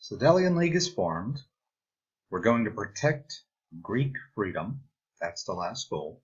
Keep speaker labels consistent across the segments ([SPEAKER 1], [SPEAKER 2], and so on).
[SPEAKER 1] So the Delian League is formed. We're going to protect Greek freedom. That's the last goal.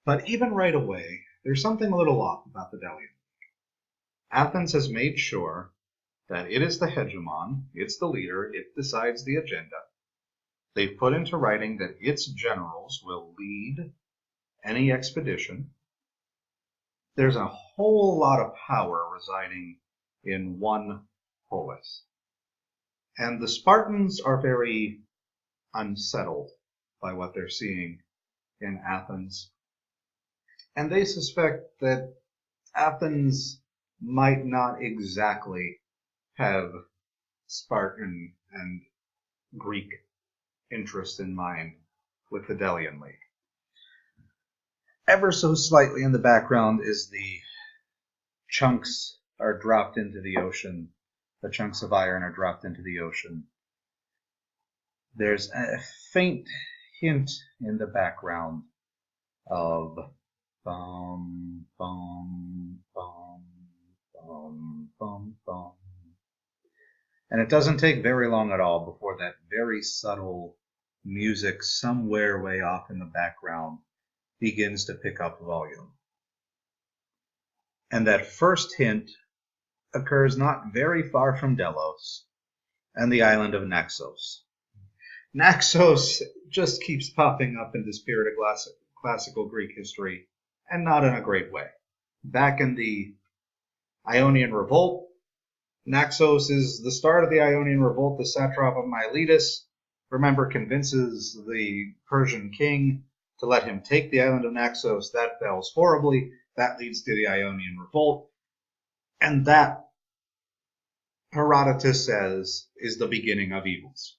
[SPEAKER 1] But even right away, there's something a little off about the Delian League. Athens has made sure that it is the hegemon, it's the leader, it decides the agenda. They've put into writing that its generals will lead any expedition. There's a whole lot of power residing in one polis. And the Spartans are very unsettled by what they're seeing in Athens. And they suspect that Athens might not exactly have Spartan and Greek interest in mind with the Delian League. Ever so slightly in the background is the chunks are dropped into the ocean. The chunks of iron are dropped into the ocean. There's a faint hint in the background of bum, bum, bum, bum, bum, bum. And it doesn't take very long at all before that very subtle music somewhere way off in the background begins to pick up volume. And that first hint occurs not very far from Delos and the island of Naxos. Naxos just keeps popping up in the spirit of classical Greek history, and not in a great way. Back in the Ionian Revolt, Naxos is the start of the Ionian Revolt. The satrap of Miletus, remember, convinces the Persian king to let him take the island of Naxos. That fails horribly. That leads to the Ionian Revolt. And that, Herodotus says, is the beginning of evils.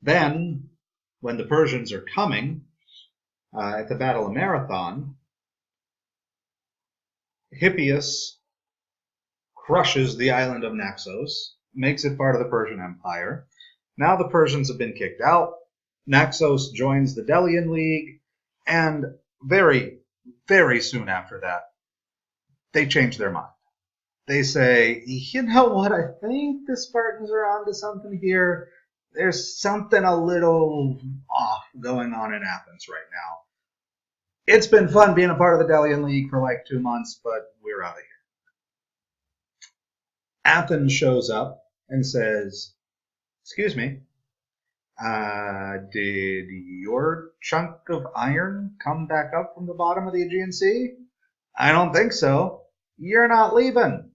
[SPEAKER 1] Then, when the Persians are coming, at the Battle of Marathon, Hippias crushes the island of Naxos, makes it part of the Persian Empire. Now the Persians have been kicked out. Naxos joins the Delian League, and very, very soon after that, they change their mind. They say, you know what, I think the Spartans are onto something here. There's something a little off going on in Athens right now. It's been fun being a part of the Delian League for like 2 months, but we're out of here. Athens shows up and says, excuse me, did your chunk of iron come back up from the bottom of the Aegean Sea? I don't think so. You're not leaving.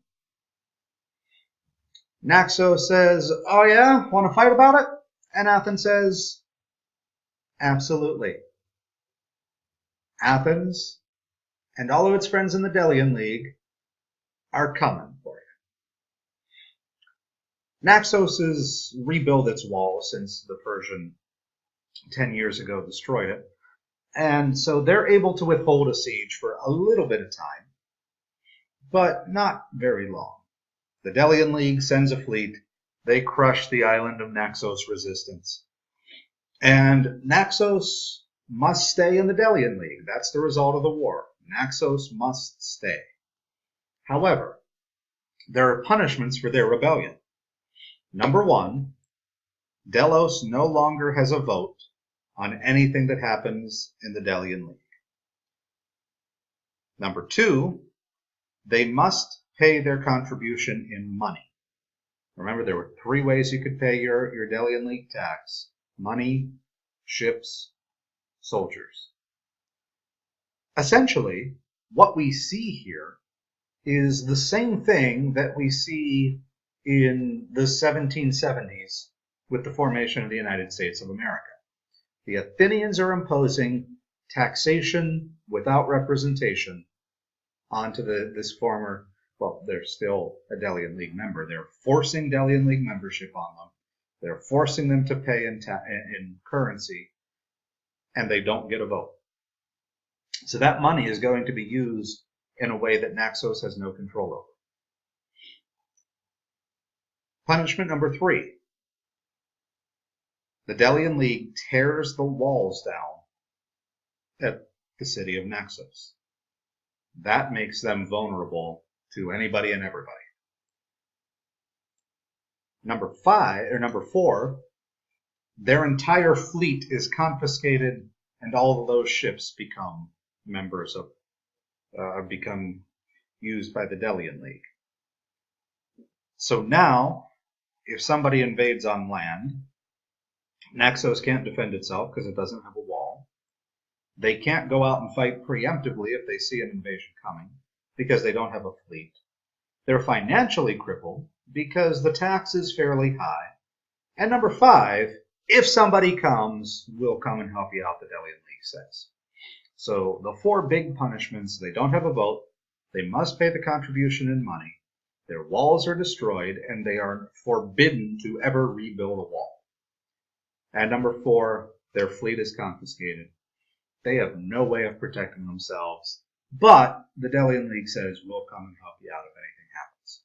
[SPEAKER 1] Naxos says, oh yeah, want to fight about it? And Athens says, absolutely. Athens and all of its friends in the Delian League are coming for you. Naxos has rebuilt its walls since the Persian 10 years ago destroyed it. And so they're able to withhold a siege for a little bit of time, but not very long. The Delian League sends a fleet. They crush the island of Naxos resistance. And Naxos must stay in the Delian League. That's the result of the war. Naxos must stay. However, there are punishments for their rebellion. Number one, Delos no longer has a vote on anything that happens in the Delian League. Number two, they must pay their contribution in money. Remember, there were 3 ways you could pay your Delian League tax: money, ships, soldiers. Essentially, what we see here is the same thing that we see in the 1770s with the formation of the United States of America. The Athenians are imposing taxation without representation onto this former, well, they're still a Delian League member. They're forcing Delian League membership on them. They're forcing them to pay in currency, and they don't get a vote. So that money is going to be used in a way that Naxos has no control over. Punishment number 3. The Delian League tears the walls down at the city of Naxos. That makes them vulnerable to anybody and everybody. Number 4, their entire fleet is confiscated, and all of those ships become members of, become used by the Delian League. So now, if somebody invades on land, Naxos can't defend itself because it doesn't have a wall. They can't go out and fight preemptively if they see an invasion coming because they don't have a fleet. They're financially crippled because the tax is fairly high. And number 5, if somebody comes, we'll come and help you out, the Delian League says. So the 4 big punishments: they don't have a vote, they must pay the contribution in money, their walls are destroyed, and they are forbidden to ever rebuild a wall. And number 4, their fleet is confiscated. They have no way of protecting themselves, but the Delian League says, we'll come and help you out if anything happens.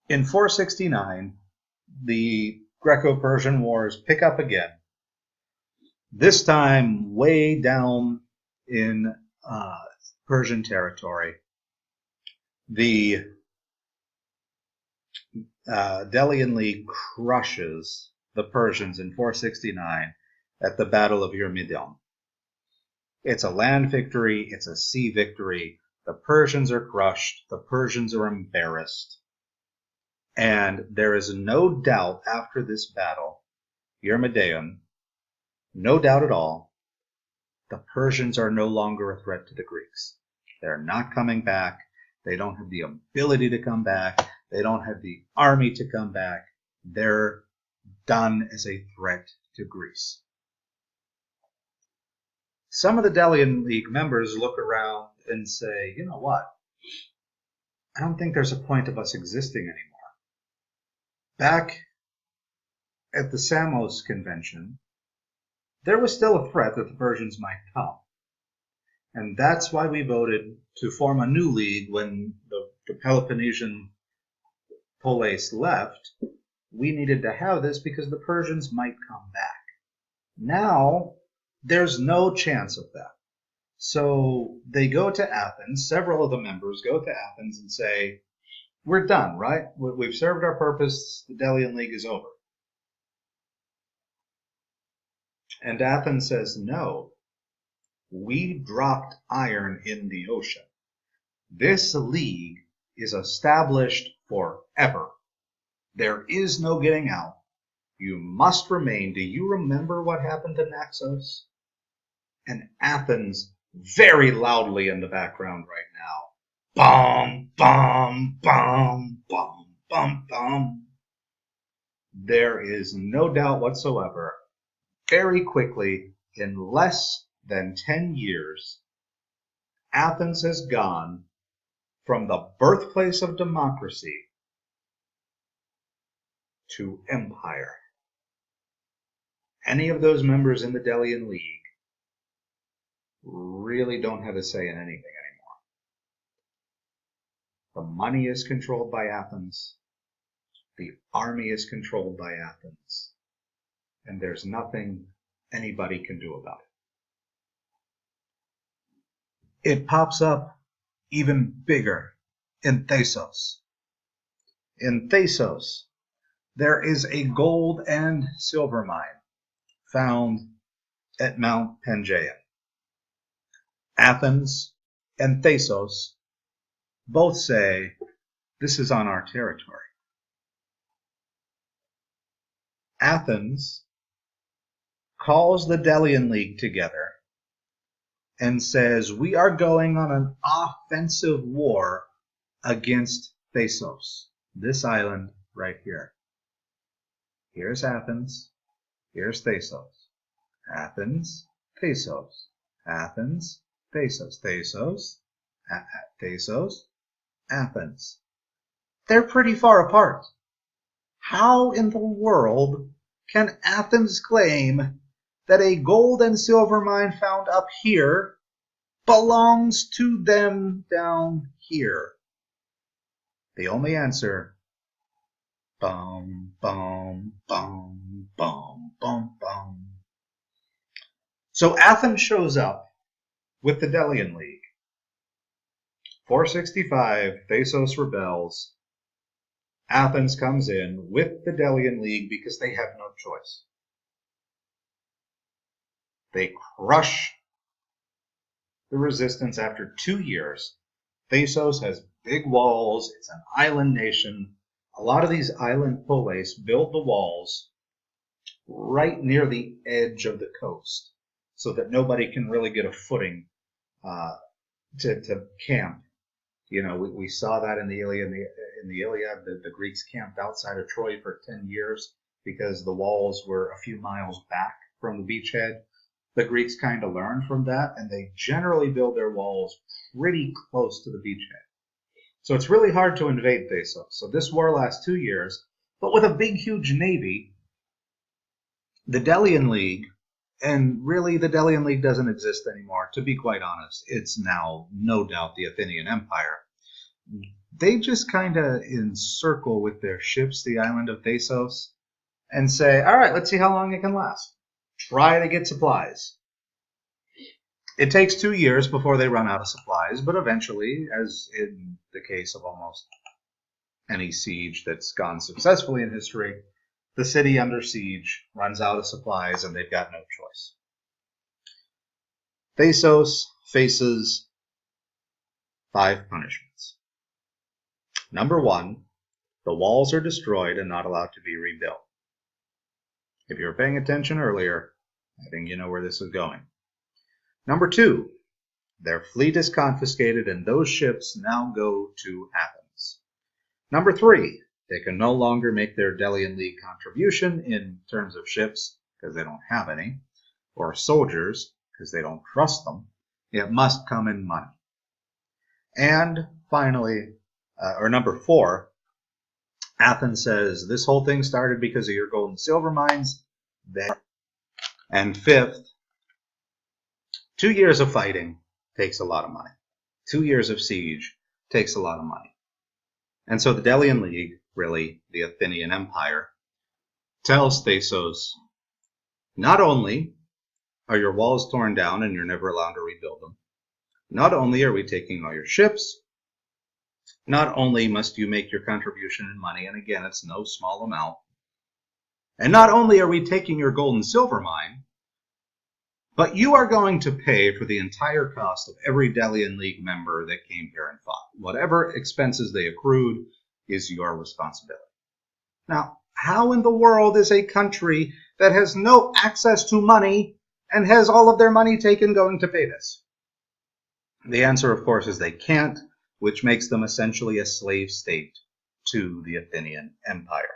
[SPEAKER 1] In 469, the Greco-Persian Wars pick up again, this time way down in Persian territory. The Delian League crushes the Persians in 469 at the Battle of Eurymedon. It's a land victory, it's a sea victory. The Persians are crushed, the Persians are embarrassed. And there is no doubt after this battle, Eurymedon, no doubt at all, the Persians are no longer a threat to the Greeks. They're not coming back. They don't have the ability to come back. They don't have the army to come back. They're done as a threat to Greece. Some of the Delian League members look around and say, you know what? I don't think there's a point of us existing anymore. Back at the Samos Convention, there was still a threat that the Persians might come. And that's why we voted to form a new league when the Peloponnesian Polis left. We needed to have this because the Persians might come back. Now, there's no chance of that. So they go to Athens, several of the members go to Athens and say, we're done, right? We've served our purpose, the Delian League is over. And Athens says, no, we dropped iron in the ocean. This league is established forever. There is no getting out. You must remain. Do you remember what happened to Naxos? And Athens, very loudly in the background right now, bum, bum, bum, bum, bum, bum. There is no doubt whatsoever. Very quickly, in less than 10 years, Athens has gone from the birthplace of democracy to empire. Any of those members in the Delian League really don't have a say in anything anymore. The money is controlled by Athens. The army is controlled by Athens. And there's nothing anybody can do about it. It pops up even bigger in Thasos. In Thasos, there is a gold and silver mine found at Mount Pangaean. Athens and Thasos both say, this is on our territory. Athens calls the Delian League together and says, we are going on an offensive war against Thasos, this island right here. Here's Athens, here's Thasos. Athens, Thasos, Athens, Thasos, Thasos, Thasos, Athens. They're pretty far apart. How in the world can Athens claim that a gold and silver mine found up here belongs to them down here? The only answer, bum, bum, bum, bum, bum, bum. So Athens shows up with the Delian League, 465, Thasos rebels. Athens comes in with the Delian League because they have no choice. They crush the resistance after 2 years. Thasos has big walls. It's an island nation. A lot of these island polis build the walls right near the edge of the coast so that nobody can really get a footing to camp. You know, we saw that in the Iliad. The Greeks camped outside of Troy for 10 years because the walls were a few miles back from the beachhead. The Greeks kind of learned from that, and they generally build their walls pretty close to the beachhead. So it's really hard to invade Thasos. So this war lasts 2 years, but with a big, huge navy, the Delian League, and really the Delian League doesn't exist anymore, to be quite honest. It's now, no doubt, the Athenian Empire. They just kind of encircle with their ships the island of Thasos and say, all right, let's see how long it can last. Try to get supplies. It takes 2 years before they run out of supplies, but eventually, as in the case of almost any siege that's gone successfully in history, the city under siege runs out of supplies and they've got no choice. Thasos faces 5 punishments. Number 1, the walls are destroyed and not allowed to be rebuilt. If you were paying attention earlier, I think you know where this is going. Number 2, their fleet is confiscated and those ships now go to Athens. Number 3, they can no longer make their Delian League contribution in terms of ships because they don't have any, or soldiers because they don't trust them. It must come in money. And finally, or number 4, Athens says this whole thing started because of your gold and silver mines. And 5th, 2 years of fighting takes a lot of money. 2 years of siege takes a lot of money. And so the Delian League, really the Athenian Empire, tells Thasos, not only are your walls torn down and you're never allowed to rebuild them, not only are we taking all your ships, not only must you make your contribution in money, and again, it's no small amount, and not only are we taking your gold and silver mine, but you are going to pay for the entire cost of every Delian League member that came here and fought. Whatever expenses they accrued is your responsibility. Now, how in the world is a country that has no access to money and has all of their money taken going to pay this? The answer, of course, is they can't, which makes them essentially a slave state to the Athenian Empire.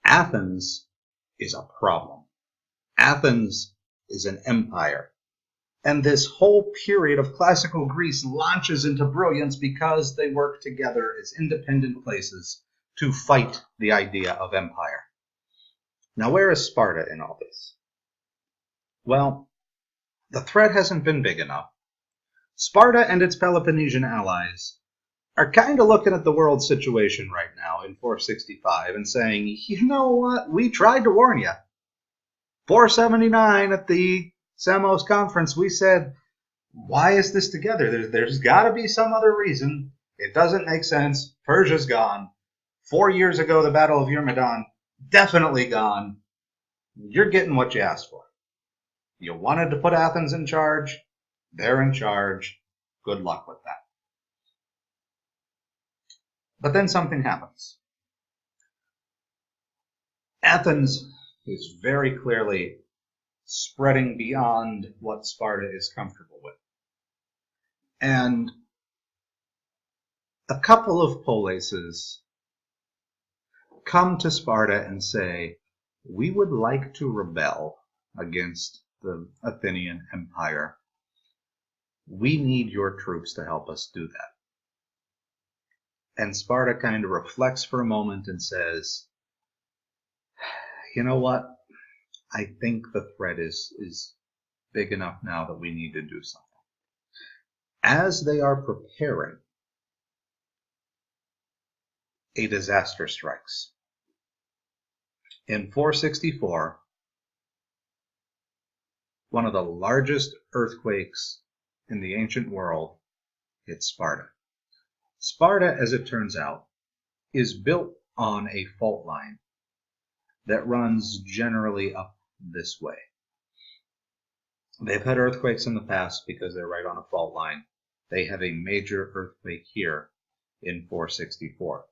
[SPEAKER 1] Athens is a problem. Athens is an empire. And this whole period of classical Greece launches into brilliance because they work together as independent places to fight the idea of empire. Now, where is Sparta in all this? Well, the threat hasn't been big enough. Sparta and its Peloponnesian allies are kind of looking at the world situation right now in 465 and saying, you know what, we tried to warn you. 479 at the Samos conference, we said, why is this together? There's got to be some other reason. It doesn't make sense. Persia's gone. 4 years ago, the Battle of Eurymedon, definitely gone. You're getting what you asked for. You wanted to put Athens in charge. They're in charge. Good luck with that. But then something happens. Athens is very clearly spreading beyond what Sparta is comfortable with. And a couple of polises come to Sparta and say, we would like to rebel against the Athenian Empire. We need your troops to help us do that. And Sparta kind of reflects for a moment and says, you know what? I think the threat is big enough now that we need to do something. As they are preparing, a disaster strikes. In 464, one of the largest earthquakes in the ancient world It's Sparta. Sparta, as it turns out, is built on a fault line that runs generally up this way. They've had earthquakes in the past because they're right on a fault line. They have a major earthquake here in 464.